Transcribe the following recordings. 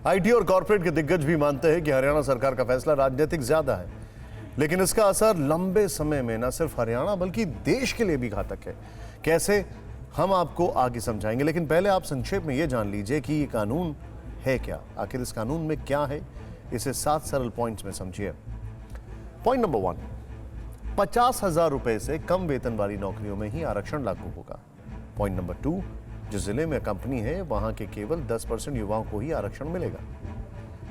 IT और corporate के दिग्गज भी मानते हैं कि हरियाणा सरकार का फैसला राजनीतिक ज्यादा है, लेकिन इसका असर लंबे समय में न सिर्फ हरियाणा बल्कि देश के लिए भी घातक है। कैसे, हम आपको आगे समझाएंगे, लेकिन पहले आप संक्षेप में यह जान लीजिए कि ये कानून है क्या, आखिर इस कानून में क्या है। इसे 7 सरल पॉइंट्स में समझिए। पॉइंट नंबर 1, 50,000 रुपए से कम वेतन वाली नौकरियों में ही आरक्षण लागू होगा। पॉइंट नंबर 2, जिस जिले में कंपनी है वहां के केवल 10% युवाओं को ही आरक्षण मिलेगा।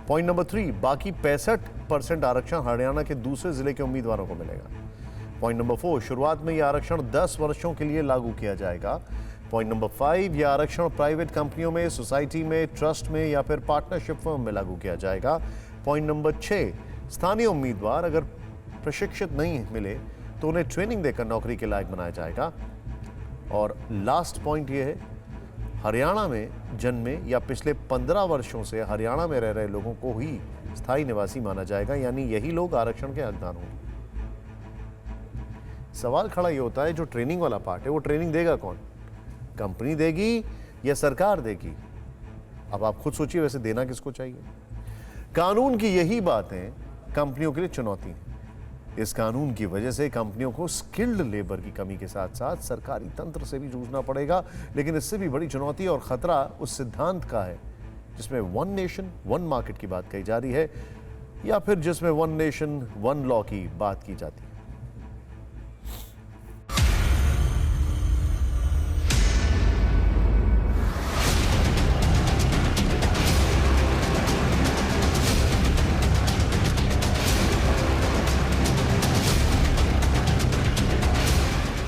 पॉइंट नंबर 3, बाकी 65% आरक्षण हरियाणा के दूसरे जिले के उम्मीदवारों को मिलेगा। पॉइंट नंबर 4, शुरुआत में यह आरक्षण 10 वर्षों के लिए लागू किया जाएगा। पॉइंट नंबर 5, यह आरक्षण प्राइवेट कंपनियों में, सोसाइटी में, ट्रस्ट में या फिर पार्टनरशिप फर्म में लागू किया जाएगा। पॉइंट नंबर 6, स्थानीय उम्मीदवार अगर प्रशिक्षित नहीं मिले तो उन्हें ट्रेनिंग देकर नौकरी के लायक बनाया जाएगा। और लास्ट पॉइंट यह है, हरियाणा में जन्मे या पिछले 15 वर्षों से हरियाणा में रह रहे लोगों को ही स्थायी निवासी माना जाएगा, यानी यही लोग आरक्षण के हकदार होंगे। सवाल खड़ा ये होता है, जो ट्रेनिंग वाला पार्ट है वो ट्रेनिंग देगा कौन? कंपनी देगी या सरकार देगी? अब आप खुद सोचिए, वैसे देना किसको चाहिए? कानून की यही बातें कंपनियों के लिए चुनौती है। इस कानून की वजह से कंपनियों को स्किल्ड लेबर की कमी के साथ साथ सरकारी तंत्र से भी जूझना पड़ेगा, लेकिन इससे भी बड़ी चुनौती और खतरा उस सिद्धांत का है जिसमें 1 नेशन 1 मार्केट की बात कही जा रही है, या फिर जिसमें 1 नेशन 1 लॉ की बात की जाती है।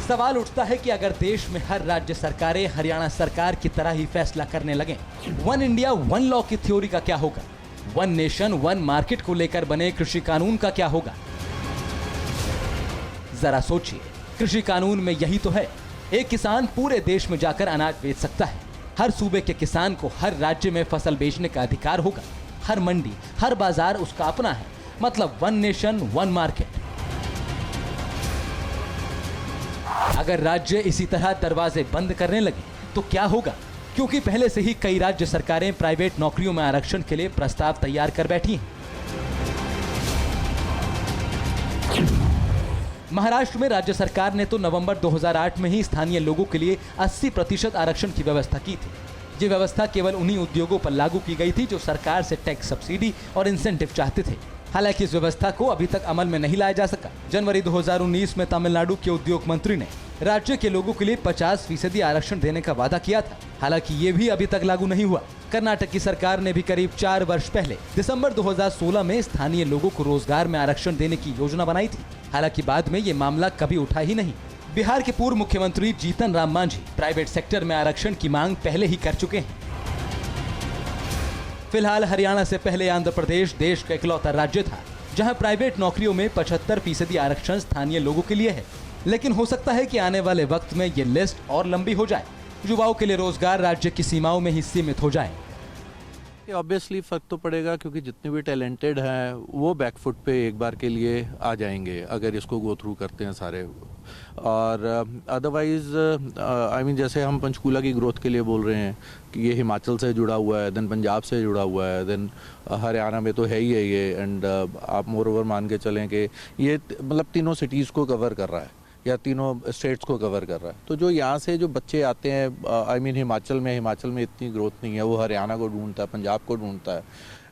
सवाल उठता है कि अगर देश में हर राज्य सरकारें हरियाणा सरकार की तरह ही फैसला करने लगें, 1 इंडिया 1 लॉ की थ्योरी का क्या होगा? 1 नेशन 1 मार्केट को लेकर बने कृषि कानून का क्या होगा? जरा सोचिए, कृषि कानून में यही तो है। एक किसान पूरे देश में जाकर अनाज बेच सकता है। हर सूबे के किसान को हर राज्य में फसल बेचने का अधिकार होगा। हर मंडी, हर बाजार उसका अपना है, मतलब 1 नेशन 1 मार्केट। अगर राज्य इसी तरह दरवाजे बंद करने लगे तो क्या होगा? क्योंकि पहले से ही कई राज्य सरकारें प्राइवेट नौकरियों में आरक्षण के लिए प्रस्ताव तैयार कर बैठी हैं। महाराष्ट्र में राज्य सरकार ने तो नवंबर 2008 में ही स्थानीय लोगों के लिए 80% आरक्षण की व्यवस्था की थी। ये व्यवस्था केवल उन्हीं उद्योगों पर लागू की गई थी जो सरकार से टैक्स सब्सिडी और इंसेंटिव चाहते थे। हालांकि इस व्यवस्था को अभी तक अमल में नहीं लाया जा सका। जनवरी 2019 में तमिलनाडु के उद्योग मंत्री ने राज्य के लोगों के लिए 50% आरक्षण देने का वादा किया था। हालांकि ये भी अभी तक लागू नहीं हुआ। कर्नाटक की सरकार ने भी करीब 4 वर्ष पहले दिसंबर 2016 में स्थानीय लोगों को रोजगार में आरक्षण देने की योजना बनाई थी। हालांकि बाद में ये मामला कभी उठा ही नहीं। बिहार के पूर्व मुख्यमंत्री जीतन राम मांझी प्राइवेट सेक्टर में आरक्षण की मांग पहले ही कर चुके हैं। फिलहाल हरियाणा से पहले आंध्र प्रदेश देश का इकलौता राज्य था जहां प्राइवेट नौकरियों में 75% आरक्षण स्थानीय लोगों के लिए है। लेकिन हो सकता है कि आने वाले वक्त में ये लिस्ट और लंबी हो जाए। युवाओं के लिए रोजगार राज्य की सीमाओं में ही सीमित हो जाए। ऑब्वियसली फर्क तो पड़ेगा, क्योंकि जितने भी टैलेंटेड हैं वो बैकफुट पे एक बार के लिए आ जाएंगे अगर इसको गो थ्रू करते हैं सारे। और अदरवाइज आई मीन, जैसे हम पंचकूला की ग्रोथ के लिए बोल रहे हैं कि ये हिमाचल से जुड़ा हुआ है, देन पंजाब से जुड़ा हुआ है, देन हरियाणा में तो है ही है ये। एंड आप मोर ओवर मान के चलें कि ये मतलब तीनों सिटीज़ को कवर कर रहा है या तीनों स्टेट्स को कवर कर रहा है। तो जो यहाँ से जो बच्चे आते हैं, आई मीन हिमाचल में इतनी ग्रोथ नहीं है, वो हरियाणा को ढूंढता है, पंजाब को ढूंढता है।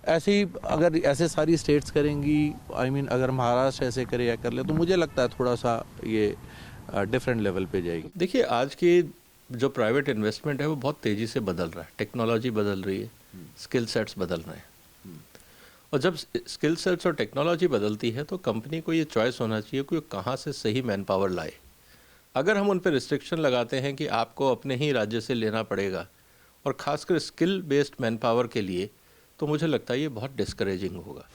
ऐसे ही अगर ऐसे सारी स्टेट्स करेंगी, आई मीन अगर महाराष्ट्र ऐसे करे या कर ले, तो मुझे लगता है थोड़ा सा ये डिफरेंट लेवल पे जाएगी। देखिए, आज की जो प्राइवेट इन्वेस्टमेंट है वो बहुत तेज़ी से बदल रहा है। टेक्नोलॉजी बदल रही है, स्किल सेट्स बदल रहे हैं। और जब स्किल सेट्स और टेक्नोलॉजी बदलती है तो कंपनी को ये चॉइस होना चाहिए कि कहाँ से सही मैन पावर लाए। अगर हम उन पर रिस्ट्रिक्शन लगाते हैं कि आपको अपने ही राज्य से लेना पड़ेगा, और ख़ासकर स्किल बेस्ड मैन पावर के लिए, तो मुझे लगता है ये बहुत डिस्करेजिंग होगा।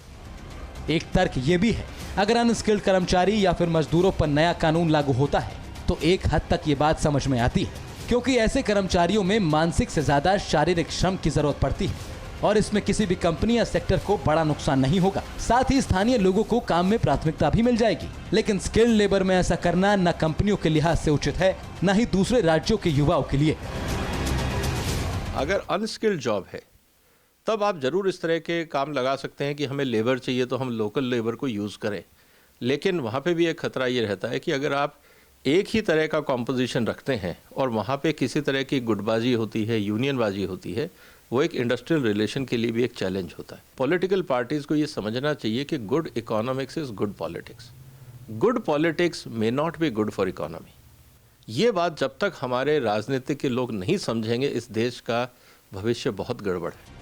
एक तर्क ये भी है, अगर अनस्किल्ड कर्मचारी या फिर मजदूरों पर नया कानून लागू होता है तो एक हद तक ये बात समझ में आती है, क्योंकि ऐसे कर्मचारियों में मानसिक से ज्यादा शारीरिक श्रम की जरूरत पड़ती है और इसमें किसी भी कंपनी या सेक्टर को बड़ा नुकसान नहीं होगा। साथ ही स्थानीय लोगों को काम में प्राथमिकता भी मिल जाएगी। लेकिन स्किल्ड लेबर में ऐसा करना न कंपनियों के लिहाज से उचित है, न ही दूसरे राज्यों के युवाओं के लिए। अगर अनस्किल्ड जॉब है तब आप ज़रूर इस तरह के काम लगा सकते हैं कि हमें लेबर चाहिए तो हम लोकल लेबर को यूज़ करें। लेकिन वहाँ पे भी एक खतरा ये रहता है कि अगर आप एक ही तरह का कॉम्पोजिशन रखते हैं और वहाँ पे किसी तरह की गुटबाजी होती है, यूनियनबाजी होती है, वो एक इंडस्ट्रियल रिलेशन के लिए भी एक चैलेंज होता है। पॉलिटिकल पार्टीज़ को ये समझना चाहिए कि good economics is good politics. Good politics may not be good for economy. ये बात जब तक हमारे राजनीतिक के लोग नहीं समझेंगे, इस देश का भविष्य बहुत गड़बड़ है।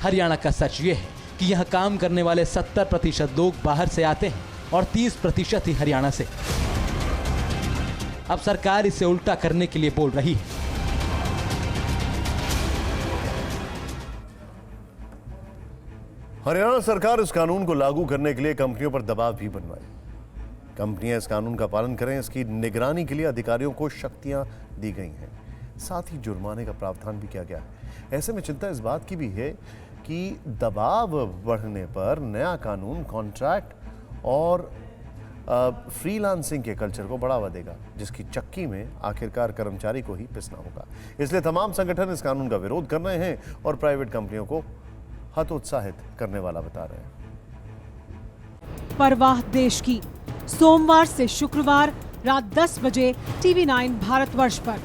हरियाणा का सच ये है कि यहाँ काम करने वाले 70% लोग बाहर से आते हैं और 30% ही हरियाणा से। अब सरकार इसे उल्टा करने के लिए बोल रही है। हरियाणा सरकार इस कानून को लागू करने के लिए कंपनियों पर दबाव भी बनवाए। कंपनियां इस कानून का पालन करें, इसकी निगरानी के लिए अधिकारियों को शक्तियां दी गई हैं। साथ ही जुर्माने का प्रावधान भी किया गया है। ऐसे में चिंता इस बात की भी है कि दबाव बढ़ने पर नया कानून कॉन्ट्रैक्ट और फ्रीलांसिंग के कल्चर को बढ़ावा देगा, जिसकी चक्की में आखिरकार कर्मचारी को ही पिसना होगा। इसलिए तमाम संगठन इस कानून का विरोध कर रहे हैं और प्राइवेट कंपनियों को हतोत्साहित करने वाला बता रहे हैं। परवाह देश की, सोमवार से शुक्रवार रात 10 बजे TV9 भारतवर्ष पर।